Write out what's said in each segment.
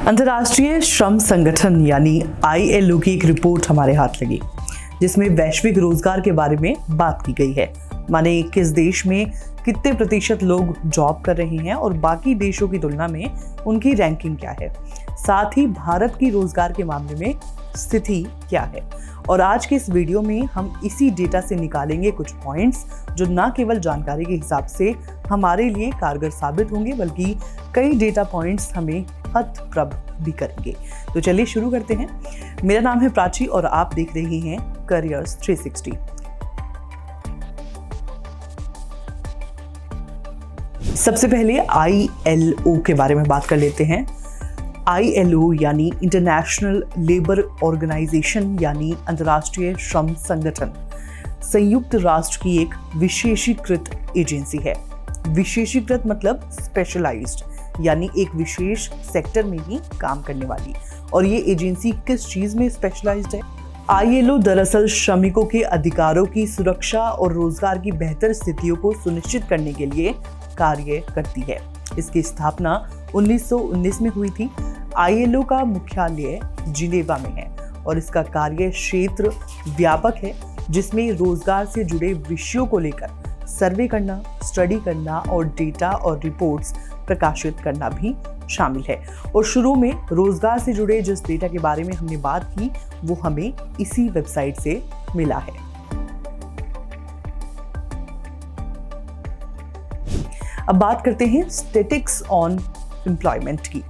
अंतर्राष्ट्रीय श्रम संगठन यानी ILO की एक रिपोर्ट हमारे हाथ लगी, जिसमें वैश्विक रोजगार के बारे में बात की गई है। माने किस देश में कितने प्रतिशत लोग जॉब कर रहे हैं और बाकी देशों की तुलना में उनकी रैंकिंग क्या है, साथ ही भारत की रोजगार के मामले में स्थिति क्या है। और आज के इस वीडियो में हम इसी डेटा से निकालेंगे कुछ पॉइंट्स जो न केवल जानकारी के हिसाब से हमारे लिए कारगर साबित होंगे, बल्कि कई डेटा पॉइंट्स हमें हतप्रभ भी करेंगे। तो चलिए शुरू करते हैं। मेरा नाम है प्राची और आप देख रहे हैं करियर्स 360। सबसे पहले ILO के बारे में बात कर लेते हैं। ILO यानी इंटरनेशनल लेबर ऑर्गेनाइजेशन यानी अंतर्राष्ट्रीय श्रम संगठन संयुक्त राष्ट्र की एक विशेषीकृत एजेंसी है। विशेषीकृत मतलब स्पेशलाइज्ड, यानी एक विशेष सेक्टर में ही काम करने वाली। और ये एजेंसी किस चीज में स्पेशलाइज्ड है? ILO दरअसल श्रमिकों के अधिकारों की सुरक्षा और रोजगार की बेहतर स्थितियों को सुनिश्चित करने के लिए कार्य करती है। इसकी स्थापना 1919 में हुई थी। ILO का मुख्यालय जिनेवा में है और इसका कार्य क्षेत्र व्यापक है, जिसमें रोजगार से जुड़े विषयों को लेकर सर्वे करना, स्टडी करना और डेटा और रिपोर्ट्स प्रकाशित करना भी शामिल है। और शुरू में रोजगार से जुड़े जिस डेटा के बारे में हमने बात की वो हमें इसी वेबसाइट से मिला है। अब बात करते हैं स्टैटिस्टिक्स ऑन एम्प्लॉयमेंट की।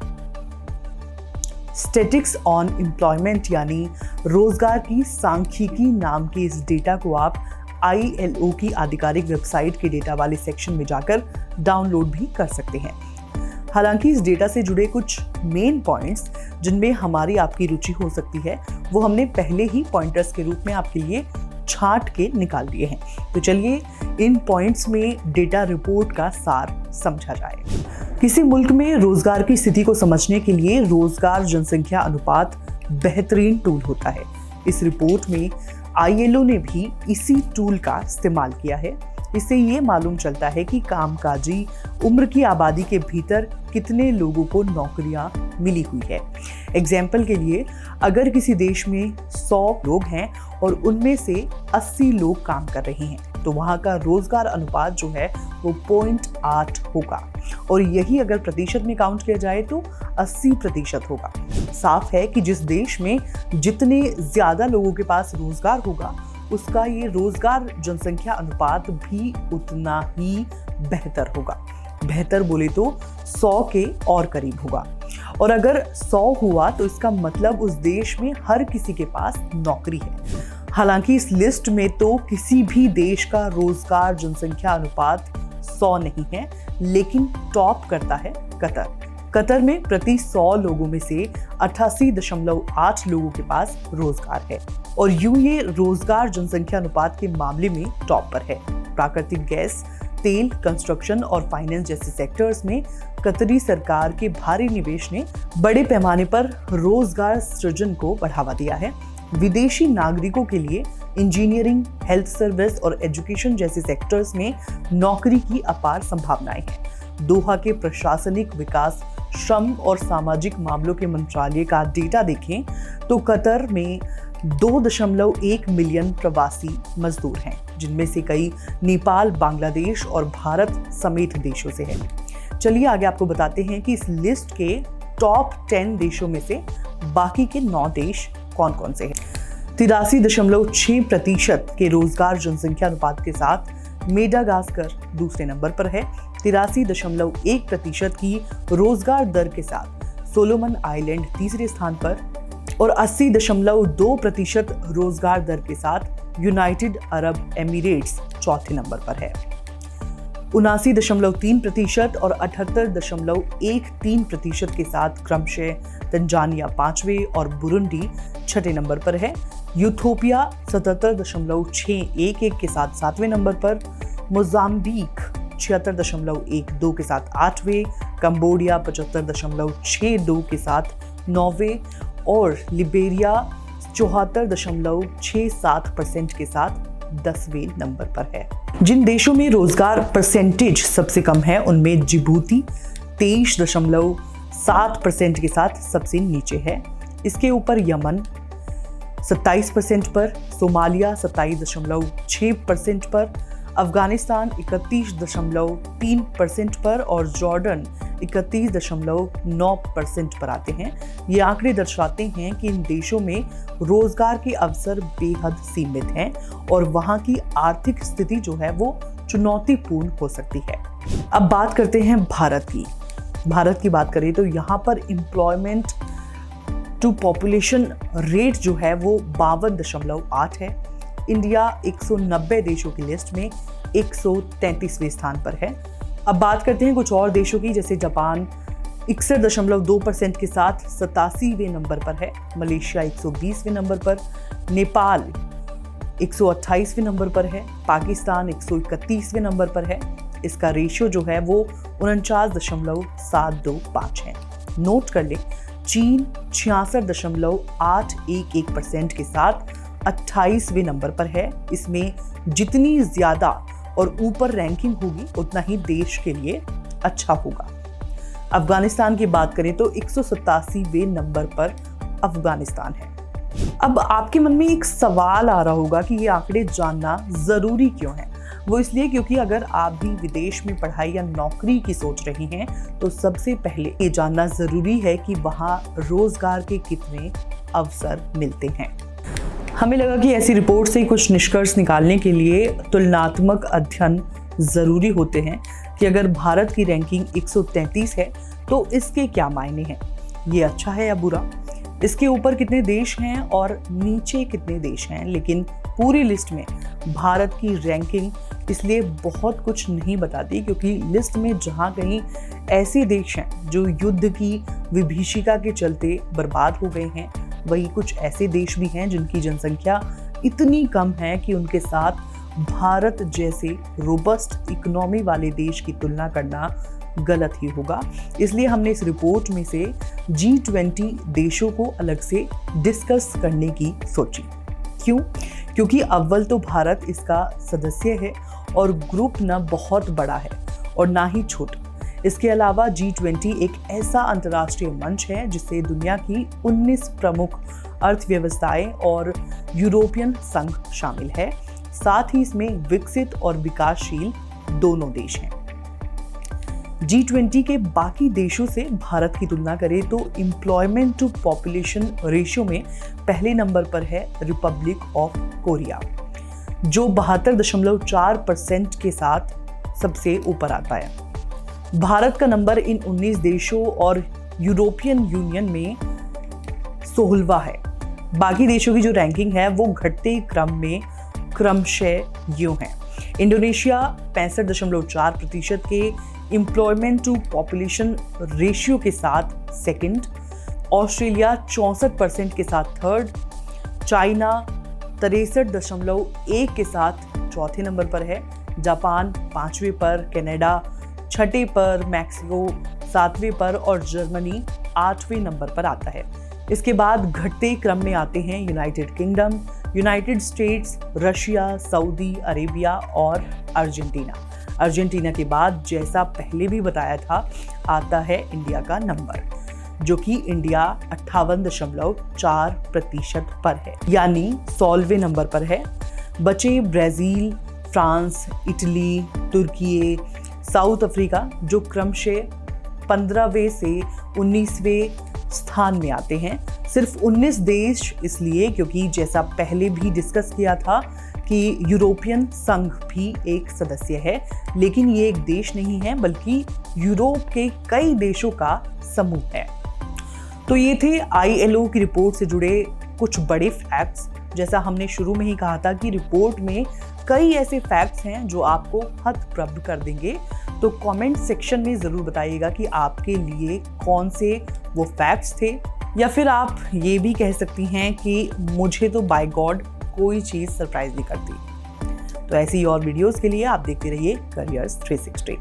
स्टैटिस्टिक्स ऑन एम्प्लॉयमेंट यानी रोजगार की सांख्यिकी नाम के इस डेटा को आप ILO की आधिकारिक वेबसाइट के डेटा वाले सेक्शन में जाकर डाउनलोड भी कर सकते हैं। हालांकि इस डेटा से जुड़े कुछ मेन पॉइंट्स जिनमें हमारी आपकी रुचि हो सकती है वो हमने पहले ही पॉइंटर्स के रूप में आपके लिए छांट के निकाल दिए हैं। तो चलिए इन पॉइंट्स में डेटा रिपोर्ट का सार समझा जाए। किसी मुल्क में रोजगार की स्थिति को समझने के लिए रोजगार जनसंख्या अनुपात बेहतरीन टूल होता है। इस रिपोर्ट में ILO ने भी इसी टूल का इस्तेमाल किया है। इससे ये मालूम चलता है कि कामकाजी उम्र की आबादी के भीतर कितने लोगों को नौकरियां मिली हुई है। एग्जाम्पल के लिए, अगर किसी देश में 100 लोग हैं और उनमें से 80 लोग काम कर रहे हैं तो वहां का रोजगार अनुपात जो है वो 0.8 होगा। और यही अगर प्रतिशत में काउंट किया जाए तो 80% होगा। साफ है कि जिस देश में जितने ज्यादा लोगों के पास रोजगार होगा उसका ये रोजगार जनसंख्या अनुपात भी उतना ही बेहतर होगा। बेहतर बोले तो 100 के और करीब होगा। और अगर 100 हुआ तो इसका मतलब उस देश में हर किसी के पास नौकरी है। हालांकि इस लिस्ट में तो किसी भी देश का रोजगार जनसंख्या अनुपात 100 नहीं है, लेकिन टॉप करता है कतर। कतर में प्रति 100 लोगों में से 88.8 लोगों के पास रोजगार है और यूं ये रोजगार जनसंख्या अनुपात के मामले में टॉप पर है। प्राकृतिक गैस, तेल, कंस्ट्रक्शन और फाइनेंस जैसे सेक्टर्स में कतरी सरकार के भारी निवेश ने बड़े पैमाने पर रोजगार सृजन को बढ़ावा दिया है। विदेशी नागरिकों के लिए इंजीनियरिंग, हेल्थ सर्विस और एजुकेशन जैसे सेक्टर्स में नौकरी की अपार संभावनाएं हैं। दोहा के प्रशासनिक विकास, श्रम और सामाजिक मामलों के मंत्रालय का डेटा देखें तो कतर में 2.1 मिलियन प्रवासी मजदूर हैं, जिनमें से कई नेपाल, बांग्लादेश और भारत समेत देशों से हैं। चलिए आगे आपको बताते हैं कि इस लिस्ट के टॉप 10 देशों में से बाकी के 9 देश कौन कौन से हैं। 83.6% के रोजगार जनसंख्या अनुपात के साथ मेडागास्कर दूसरे नंबर पर है। 83.1% की रोजगार दर के साथ सोलोमन आइलैंड तीसरे स्थान पर और 80.2% रोजगार दर के साथ यूनाइटेड अरब एमिरेट्स चौथे नंबर पर है। 79.3% और 78.13% के साथ क्रमशः तंजानिया 5वें और बुरुंडी 6ठे नंबर पर है। यूथोपिया 77.611 के साथ 7वें नंबर पर, मोजाम्बिक 76.12 के साथ 8वें, कंबोडिया 75.62 के साथ 9वें और लिबेरिया 74.67% के साथ 10वें नंबर पर है। जिन देशों में रोजगार परसेंटेज सबसे कम है उनमें जिबूती 7% के साथ सबसे नीचे है। इसके ऊपर यमन 27% पर, सोमालिया 27.6% पर, अफगानिस्तान 31.3% पर और जॉर्डन 31.9% पर आते हैं। ये आंकड़े दर्शाते हैं कि इन देशों में रोजगार के अवसर बेहद सीमित हैं और वहां की आर्थिक स्थिति जो है वो चुनौतीपूर्ण हो सकती है। अब बात करते हैं भारत की। भारत की बात करें तो यहाँ पर एम्प्लॉयमेंट टू पॉपुलेशन रेट जो है वो 52.8 है। इंडिया 190 देशों की लिस्ट में 133वें स्थान पर है। अब बात करते हैं कुछ और देशों की, जैसे जापान 61.2% के साथ 87वें नंबर पर है, मलेशिया 120वें नंबर पर, नेपाल 128वें नंबर पर है, पाकिस्तान 131वें नंबर पर है। इसका रेशियो जो है वो 49.725 है। नोट कर लें, चीन 66.811% के साथ 28वें नंबर पर है। इसमें जितनी ज्यादा और ऊपर रैंकिंग होगी उतना ही देश के लिए अच्छा होगा। अफगानिस्तान की बात करें तो 187वें नंबर पर अफगानिस्तान है। अब आपके मन में एक सवाल आ रहा होगा कि ये आंकड़े जानना जरूरी क्यों है। वो इसलिए क्योंकि अगर आप भी विदेश में पढ़ाई या नौकरी की सोच रही हैं तो सबसे पहले ये जानना जरूरी है कि वहाँ रोजगार के कितने अवसर मिलते हैं। हमें लगा कि ऐसी रिपोर्ट से कुछ निष्कर्ष निकालने के लिए तुलनात्मक अध्ययन जरूरी होते हैं कि अगर भारत की रैंकिंग 133 है तो इसके क्या मायने हैं, ये अच्छा है या बुरा, इसके ऊपर कितने देश हैं और नीचे कितने देश हैं। लेकिन पूरी लिस्ट में भारत की रैंकिंग इसलिए बहुत कुछ नहीं बताती क्योंकि लिस्ट में जहाँ कहीं ऐसे देश हैं जो युद्ध की विभीषिका के चलते बर्बाद हो गए हैं, वही कुछ ऐसे देश भी हैं जिनकी जनसंख्या इतनी कम है कि उनके साथ भारत जैसे रोबस्ट इकोनॉमी वाले देश की तुलना करना गलत ही होगा। इसलिए हमने इस रिपोर्ट में से G20 देशों को अलग से डिस्कस करने की सोची। क्यों? क्योंकि अव्वल तो भारत इसका सदस्य है और ग्रुप ना बहुत बड़ा है और ना ही छोटा। इसके अलावा G20 एक ऐसा अंतर्राष्ट्रीय मंच है जिससे दुनिया की 19 प्रमुख अर्थव्यवस्थाएं और यूरोपियन संघ शामिल है। साथ ही इसमें विकसित और विकासशील दोनों देश हैं। G20 के बाकी देशों से भारत की तुलना करें तो एम्प्लॉयमेंट टू पॉपुलेशन रेशियो में पहले नंबर पर है रिपब्लिक ऑफ कोरिया, जो 72.4% के साथ सबसे ऊपर आता है। भारत का नंबर इन 19 देशों और यूरोपियन यूनियन में 16वां है। बाकी देशों की जो रैंकिंग है वो घटते क्रम में क्रमशः यूं है। इंडोनेशिया 65.4% के एम्प्लॉयमेंट टू पॉपुलेशन रेशियो के साथ सेकंड, ऑस्ट्रेलिया 64% के साथ थर्ड, चाइना 63.1 के साथ चौथे नंबर पर है, जापान 5वें पर, कनाडा 6ठे पर, मैक्सिको 7वें पर और जर्मनी 8वें नंबर पर आता है। इसके बाद घटते क्रम में आते हैं United kingdom, United states, Russia, Saudi Arabia और अर्जेंटीना। अर्जेंटीना के बाद जैसा पहले भी बताया था आता है इंडिया का नंबर, जो कि इंडिया 58.4% पर है, यानी 16वें नंबर पर है। बचे ब्राजील, फ्रांस, इटली, तुर्की, साउथ अफ्रीका जो क्रमशः 15वें से 19वें स्थान में आते हैं। सिर्फ 19 देश इसलिए क्योंकि जैसा पहले भी डिस्कस किया था कि यूरोपियन संघ भी एक सदस्य है, लेकिन ये एक देश नहीं है बल्कि यूरोप के कई देशों का समूह है। तो ये थे ILO की रिपोर्ट से जुड़े कुछ बड़े फैक्ट्स। जैसा हमने शुरू में ही कहा था कि रिपोर्ट में कई ऐसे फैक्ट्स हैं जो आपको हतप्रभ कर देंगे। तो कमेंट सेक्शन में ज़रूर बताइएगा कि आपके लिए कौन से वो फैक्ट्स थे, या फिर आप ये भी कह सकती हैं कि मुझे तो बाय गॉड कोई चीज़ सरप्राइज नहीं करती। तो ऐसी और वीडियोस के लिए आप देखते रहिए करियर्स 360।